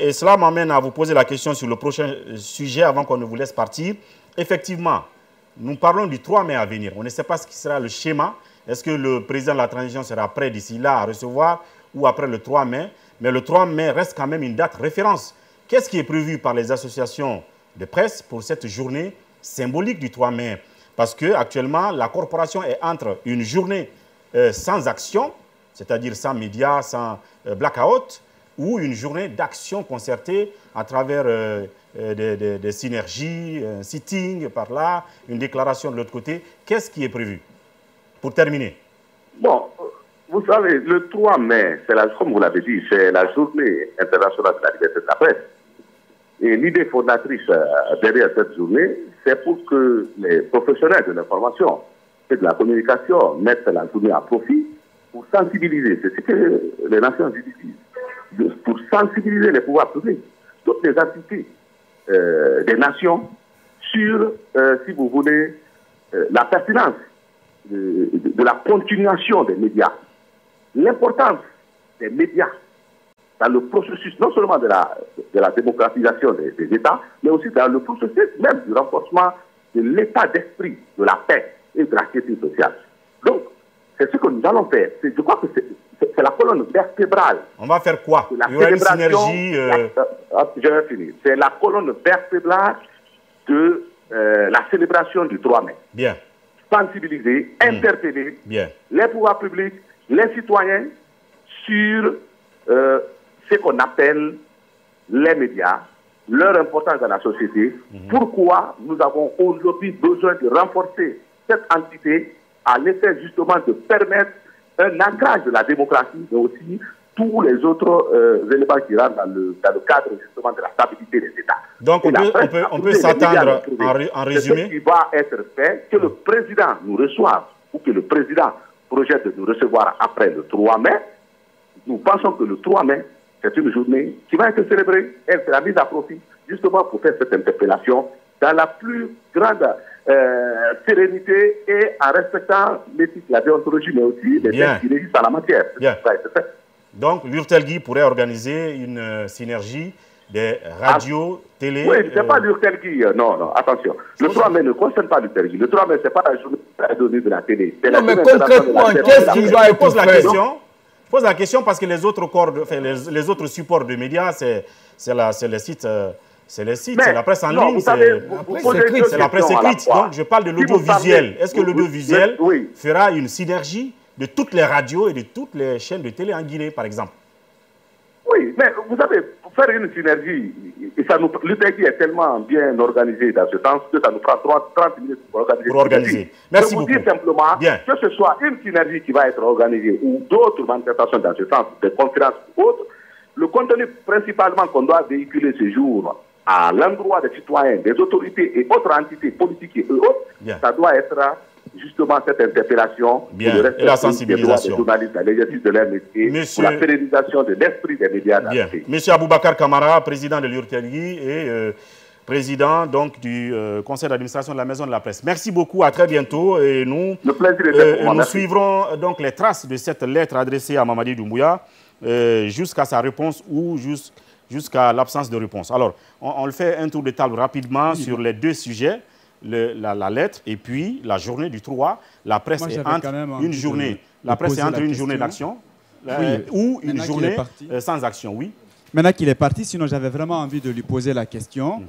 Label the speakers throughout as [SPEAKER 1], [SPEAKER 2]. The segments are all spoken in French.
[SPEAKER 1] Et cela m'amène à vous poser la question sur le prochain sujet avant qu'on ne vous laisse partir. Effectivement, nous parlons du 3 mai à venir. On ne sait pas ce qui sera le schéma. Est-ce que le président de la transition sera prêt d'ici là à recevoir ou après le 3 mai? Mais le 3 mai reste quand même une date référence. Qu'est-ce qui est prévu par les associations de presse pour cette journée symbolique du 3 mai? Parce qu'actuellement, la corporation est entre une journée sans action, c'est-à-dire sans médias, sans blackout, ou une journée d'action concertée à travers des synergies, un sitting par là, une déclaration de l'autre côté. Qu'est-ce qui est prévu? Pour terminer.
[SPEAKER 2] Bon, vous savez, le 3 mai, comme vous l'avez dit, c'est la journée internationale de la liberté de la presse. Et l'idée fondatrice derrière cette journée, c'est pour que les professionnels de l'information et de la communication mettent la journée à profit pour sensibiliser, c'est ce que les Nations Unies disent, pour sensibiliser les pouvoirs publics, toutes les entités des nations sur, si vous voulez, la pertinence de la continuation des médias, l'importance des médias dans le processus non seulement de la démocratisation des États, mais aussi dans le processus même du renforcement de l'état d'esprit, de la paix et de la sécurité sociale. Donc, c'est ce que nous allons faire. Je crois que c'est la colonne vertébrale.
[SPEAKER 1] On va faire quoi? Il y aura une synergie...
[SPEAKER 2] Je vais finir. C'est la colonne vertébrale de la célébration du 3 mai.
[SPEAKER 1] Bien.
[SPEAKER 2] Sensibiliser, interpeller les pouvoirs publics, les citoyens sur ce qu'on appelle les médias, leur importance dans la société, pourquoi nous avons aujourd'hui besoin de renforcer cette entité à l'effet justement de permettre un ancrage de la démocratie, mais aussi tous les autres éléments qui rentrent dans le cadre justement de la stabilité des États.
[SPEAKER 1] Donc on peut s'attendre, en résumé,
[SPEAKER 2] ce qui va être fait, que le président nous reçoive ou que le président projette de nous recevoir après le 3 mai. Nous pensons que le 3 mai, c'est une journée qui va être célébrée. Elle sera mise à profit justement pour faire cette interpellation dans la plus grande sérénité et en respectant l'éthique, la déontologie, mais aussi les textes qui régissent en la matière.
[SPEAKER 1] Donc l'URTELGUI pourrait organiser une synergie des radios, télé...
[SPEAKER 2] Oui, ce n'est pas l'URTELGUI, non, attention. Le 3 mai ne concerne pas l'URTELGUI. Le 3 mai, ce n'est pas la journée donnée de la télé.
[SPEAKER 3] Non, mais concrètement, qu'est-ce qui va être fait?
[SPEAKER 1] Je pose la question parce que les autres corps, les autres supports de médias, c'est les sites, c'est la presse en ligne, c'est la presse écrite. Donc je parle de l'audiovisuel. Est-ce que l'audiovisuel fera une synergie de toutes les radios et de toutes les chaînes de télé en Guinée, par exemple?
[SPEAKER 2] Oui, mais vous savez, pour faire une synergie, l'URTELGUI est tellement bien organisé dans ce sens que ça nous prend 30 minutes pour organiser.
[SPEAKER 1] Merci
[SPEAKER 2] beaucoup.
[SPEAKER 1] Je vous
[SPEAKER 2] dis simplement que ce soit une synergie qui va être organisée ou d'autres manifestations dans ce sens, des conférences ou autres, le contenu principalement qu'on doit véhiculer ce jour à l'endroit des citoyens, des autorités et autres entités politiques et autres, ça doit être justement cette interpellation
[SPEAKER 1] et la sensibilisation
[SPEAKER 2] des journalistes, l'exercice de leur métier, pour la pérennisation de l'esprit des médias dans le pays.
[SPEAKER 1] Monsieur Aboubacar Kamara, président de l'URTELGUI et président donc du conseil d'administration de la Maison de la Presse. Merci beaucoup, à très bientôt. Et nous, nous suivrons donc les traces de cette lettre adressée à Mamadi Doumbouya jusqu'à sa réponse ou jusqu'à l'absence de réponse. Alors, on le fait un tour de table rapidement sur les deux sujets. La lettre et puis la journée du 3, la presse est entre une journée, d'action ou une journée sans action, oui.
[SPEAKER 4] Maintenant qu'il est parti, sinon j'avais vraiment envie de lui poser la question.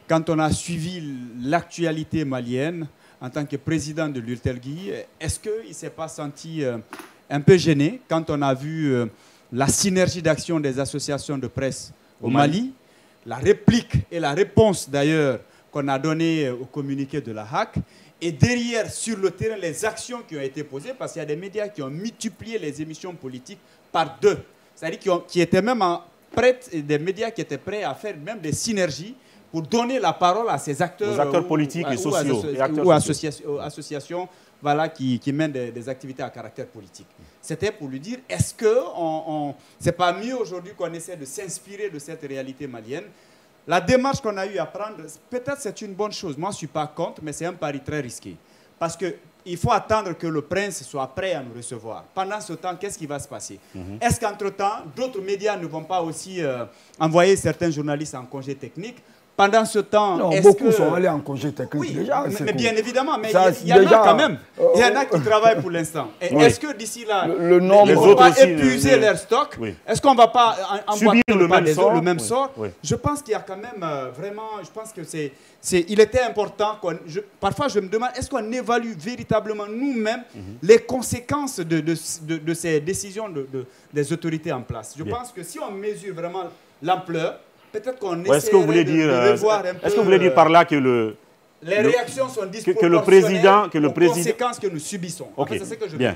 [SPEAKER 4] Quand on a suivi l'actualité malienne en tant que président de l'URTELGUI, est-ce qu'il ne s'est pas senti un peu gêné quand on a vu la synergie d'action des associations de presse au Mali, la réplique et la réponse d'ailleurs qu'on a donné au communiqué de la HAC, et derrière, sur le terrain, les actions qui ont été posées, parce qu'il y a des médias qui ont multiplié les émissions politiques par 2. C'est-à-dire qui étaient même des médias qui étaient prêts à faire même des synergies pour donner la parole à ces acteurs,
[SPEAKER 1] aux acteurs politiques et sociaux,
[SPEAKER 4] ou associations voilà, qui mènent des activités à caractère politique. C'était pour lui dire, est-ce que c'est pas mieux aujourd'hui qu'on essaie de s'inspirer de cette réalité malienne? La démarche qu'on a eu à prendre, peut-être c'est une bonne chose. Moi, je ne suis pas contre, mais c'est un pari très risqué. Parce que il faut attendre que le prince soit prêt à nous recevoir. Pendant ce temps, qu'est-ce qui va se passer? Est-ce qu'entre-temps, d'autres médias ne vont pas aussi envoyer certains journalistes en congé technique? Pendant ce temps,
[SPEAKER 3] beaucoup sont allés en congé technique
[SPEAKER 4] oui,
[SPEAKER 3] déjà.
[SPEAKER 4] Mais bien évidemment, mais il y en a quand même. Il y en a qui travaillent pour l'instant. Est-ce que d'ici là, ils ne vont pas épuiser leur stock? Est-ce qu'on ne va pas
[SPEAKER 1] subir le même
[SPEAKER 4] sort? Je pense qu'il y a quand même vraiment, je pense que il était important. Parfois, je me demande, est-ce qu'on évalue véritablement nous-mêmes les conséquences de ces décisions des autorités en place? Je pense que si on mesure vraiment l'ampleur, peut-être qu'on essaie de revoir un peu...
[SPEAKER 1] Est-ce que vous voulez dire par là que
[SPEAKER 4] les réactions sont disproportionnées
[SPEAKER 1] que le président,
[SPEAKER 4] aux conséquences que nous subissons. En fait, c'est ce que je veux dire.